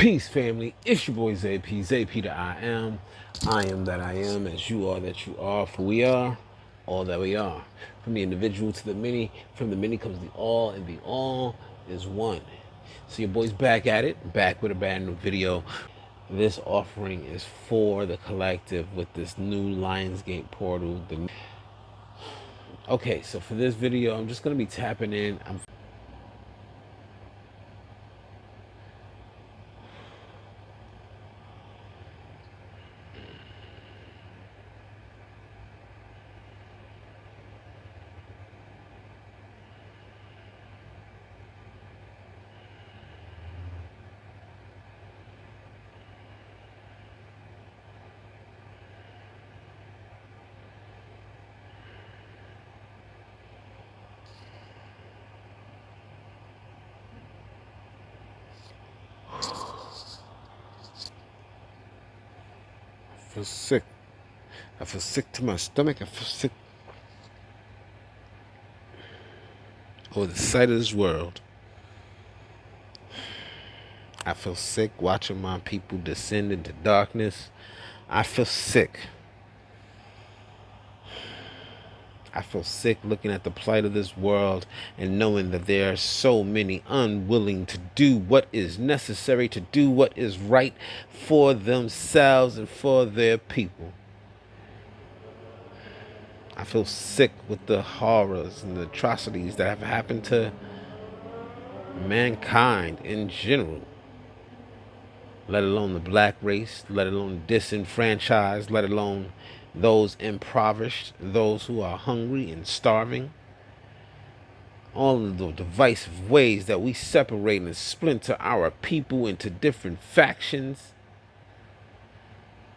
Peace, family. It's your boy Zay-P. Zay-P the I am. I am that I am, as you are that you are. For we are all that we are. From the individual to the many, from the many comes the all, and the all is one. So your boy's back at it, back with a brand new video. This offering is for the collective with this new LionsGate portal. Okay, so for this video, I'm just going to be tapping in. I feel sick. I feel sick to my stomach. I feel sick over the sight of this world. I feel sick watching my people descend into darkness. I feel sick. I feel sick looking at the plight of this world and knowing that there are so many unwilling to do what is necessary, to do what is right for themselves and for their people. I feel sick with the horrors and the atrocities that have happened to mankind in general, let alone the black race, let alone disenfranchised, let alone those impoverished, those who are hungry and starving. All of the divisive ways that we separate and splinter our people into different factions.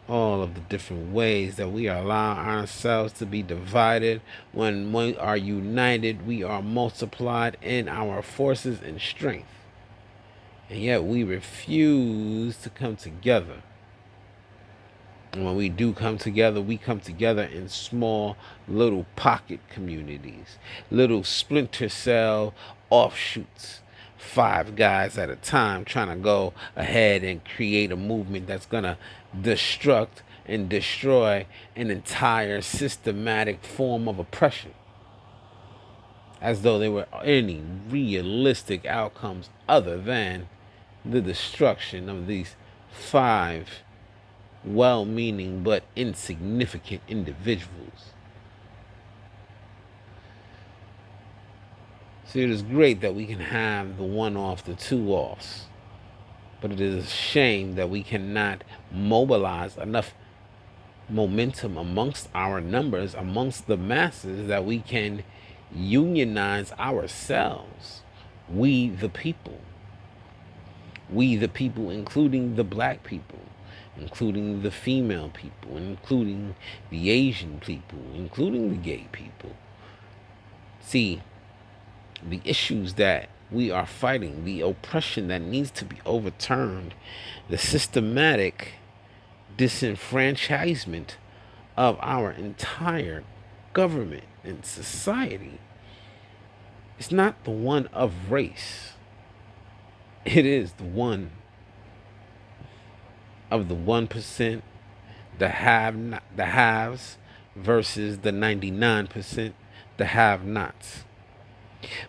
All of the different ways that we allow ourselves to be divided. When we are united, we are multiplied in our forces and strength. And yet we refuse to come together. And when we do come together, we come together in small little pocket communities, little splinter cell offshoots, 5 guys at a time trying to go ahead and create a movement that's going to destruct and destroy an entire systematic form of oppression, as though there were any realistic outcomes other than the destruction of these 5 well-meaning but insignificant individuals. See, it is great that we can have the one-off, the two-offs, but it is a shame that we cannot mobilize enough momentum amongst our numbers, amongst the masses, that we can unionize ourselves. We the people. We the people, including the black people, including the female people, including the Asian people, including the gay people. See, the issues that we are fighting, the oppression that needs to be overturned, the systematic disenfranchisement of our entire government and society, it's not the one of race. It is the one of the 1%, the haves versus the 99%, the have-nots.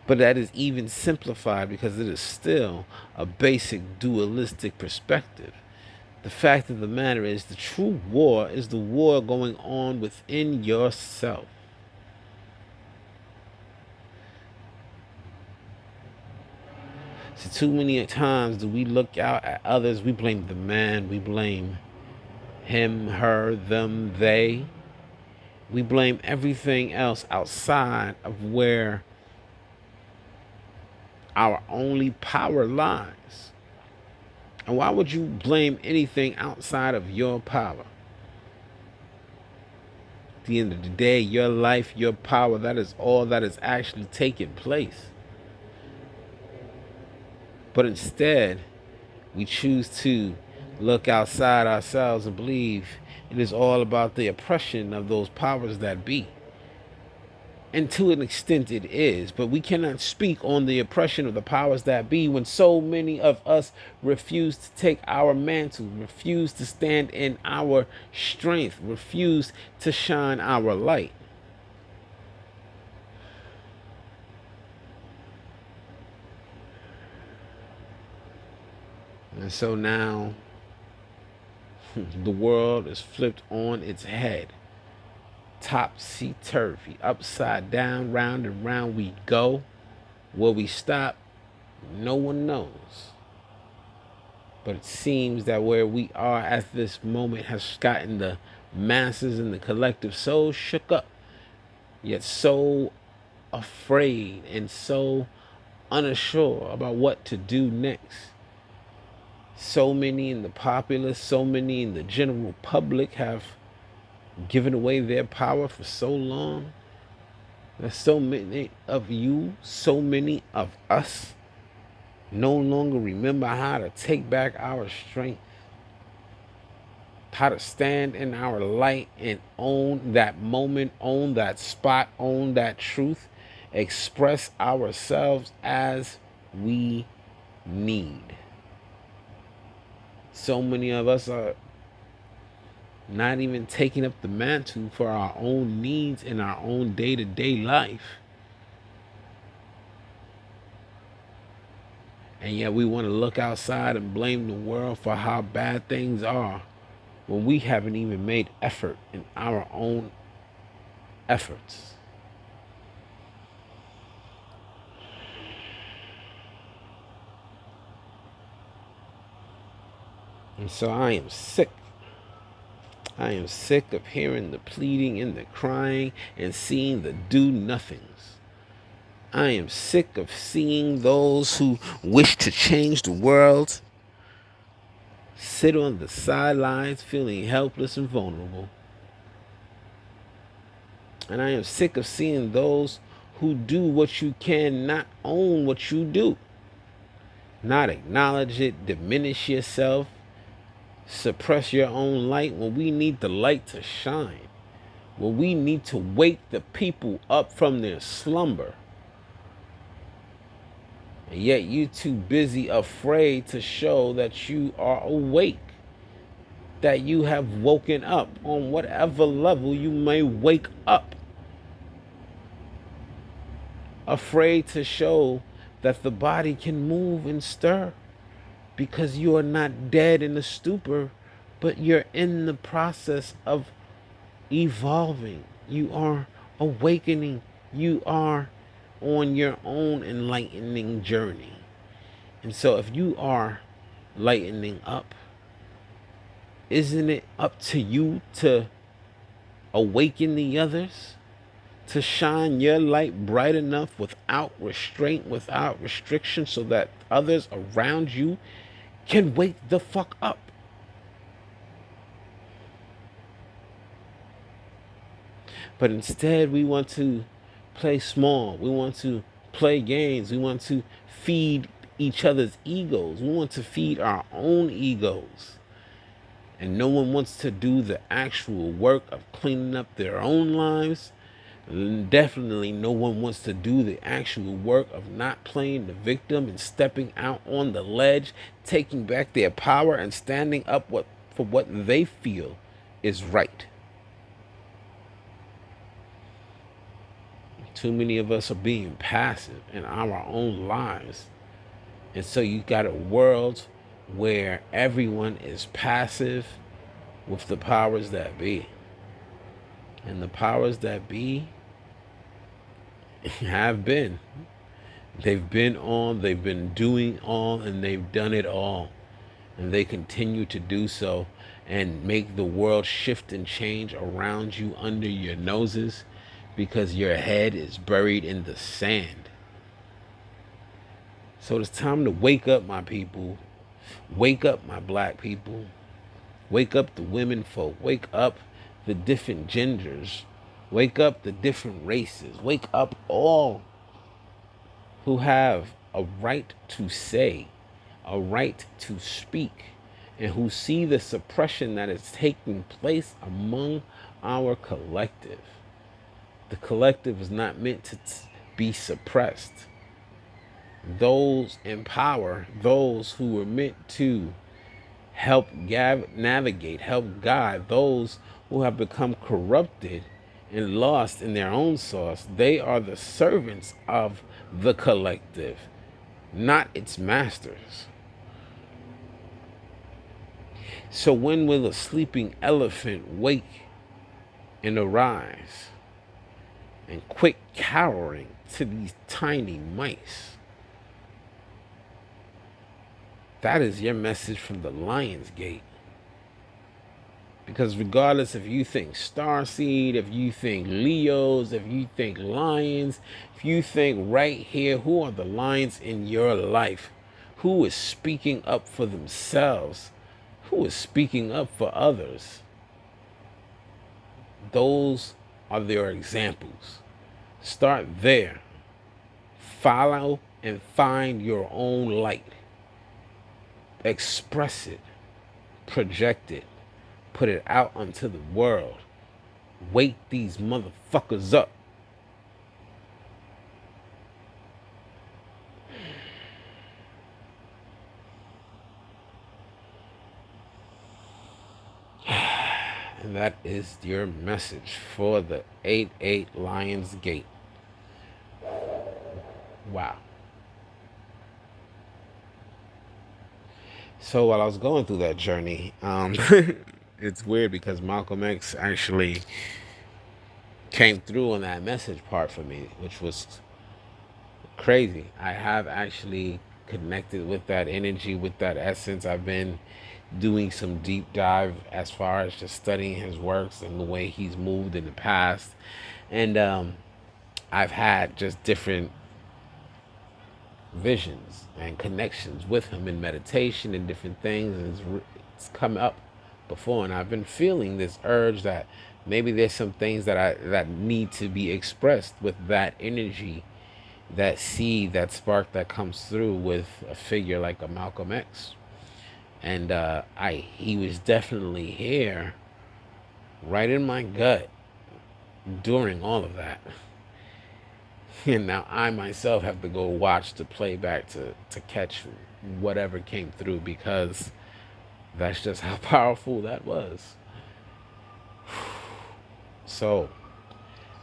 But that is even simplified because it is still a basic dualistic perspective. The fact of the matter is, the true war is the war going on within yourself. So too many times do we look out at others, we blame the man, we blame him, her, them, they. We blame everything else outside of where our only power lies. And why would you blame anything outside of your power? At the end of the day, your life, your power, that is all that is actually taking place. But instead, we choose to look outside ourselves and believe it is all about the oppression of those powers that be. And to an extent it is, but we cannot speak on the oppression of the powers that be when so many of us refuse to take our mantle, refuse to stand in our strength, refuse to shine our light. And so now the world is flipped on its head. Topsy-turvy, upside down, round and round we go. Where we stop, no one knows. But it seems that where we are at this moment has gotten the masses and the collective so shook up, yet so afraid and so unsure about what to do next. So many in the populace, so many in the general public have given away their power for so long. There's so many of you, so many of us no longer remember how to take back our strength, how to stand in our light and own that moment, own that spot, own that truth, express ourselves as we need. So many of us are not even taking up the mantle for our own needs in our own day-to-day life. And yet we want to look outside and blame the world for how bad things are when we haven't even made effort in our own efforts. And so I am sick. I am sick of hearing the pleading and the crying and seeing the do-nothings. I am sick of seeing those who wish to change the world sit on the sidelines feeling helpless and vulnerable. And I am sick of seeing those who do what you can not own what you do, not acknowledge it, diminish yourself, suppress your own light when we need the light to shine, when we need to wake the people up from their slumber. And yet you're too busy, afraid to show that you are awake, that you have woken up on whatever level you may wake up. Afraid to show that the body can move and stir because you are not dead in a stupor, but you're in the process of evolving. You are awakening. You are on your own enlightening journey. And so if you are lightening up, isn't it up to you to awaken the others, to shine your light bright enough without restraint, without restriction, so that others around you can wake the fuck up? But instead, we want to play small. We want to play games. We want to feed each other's egos. We want to feed our own egos. And no one wants to do the actual work of cleaning up their own lives. Definitely no one wants to do the actual work of not playing the victim and stepping out on the ledge, taking back their power and standing up for what they feel is right. Too many of us are being passive in our own lives. And so you got a world where everyone is passive with the powers that be. And the powers that be have been. They've been on, they've been doing all, and they've done it all. And they continue to do so and make the world shift and change around you under your noses because your head is buried in the sand. So it's time to wake up, my people. Wake up, my black people. Wake up the women folk. Wake up the different genders. Wake up the different races. Wake up all who have a right to say, a right to speak, and who see the suppression that is taking place among our collective. The collective is not meant to be suppressed. Those in power, those who were meant to help navigate, help guide those who have become corrupted and lost in their own source, they are the servants of the collective, not its masters. So when will a sleeping elephant wake and arise and quit cowering to these tiny mice? That is your message from the LionsGate. Because regardless if you think Starseed, if you think Leos, if you think Lions, if you think right here, who are the lions in your life? Who is speaking up for themselves? Who is speaking up for others? Those are their examples. Start there. Follow and find your own light. Express it. Project it. Put it out onto the world. Wake these motherfuckers up. And that is your message for the 8-8 LionsGate. Wow. So while I was going through that journey, it's weird because Malcom X actually came through on that message part for me, which was crazy. I have actually connected with that energy, with that essence. I've been doing some deep dive as far as just studying his works and the way he's moved in the past. And I've had just different visions and connections with him in meditation and different things, and it's come up before, and I've been feeling this urge that maybe there's some things that need to be expressed with that energy, that seed, that spark that comes through with a figure like a Malcom X. And he was definitely here right in my gut during all of that. And now I myself have to go watch the playback to catch whatever came through, because that's just how powerful that was. So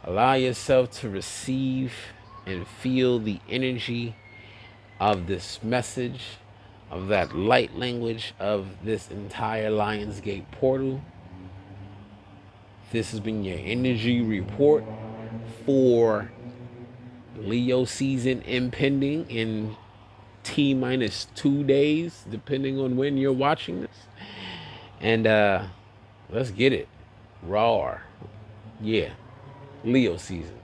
allow yourself to receive and feel the energy of this message, of that light language, of this entire LionsGate portal. This has been your energy report for Leo season impending in T-2 days, depending on when you're watching this. And let's get it. Raw. Yeah. Leo season.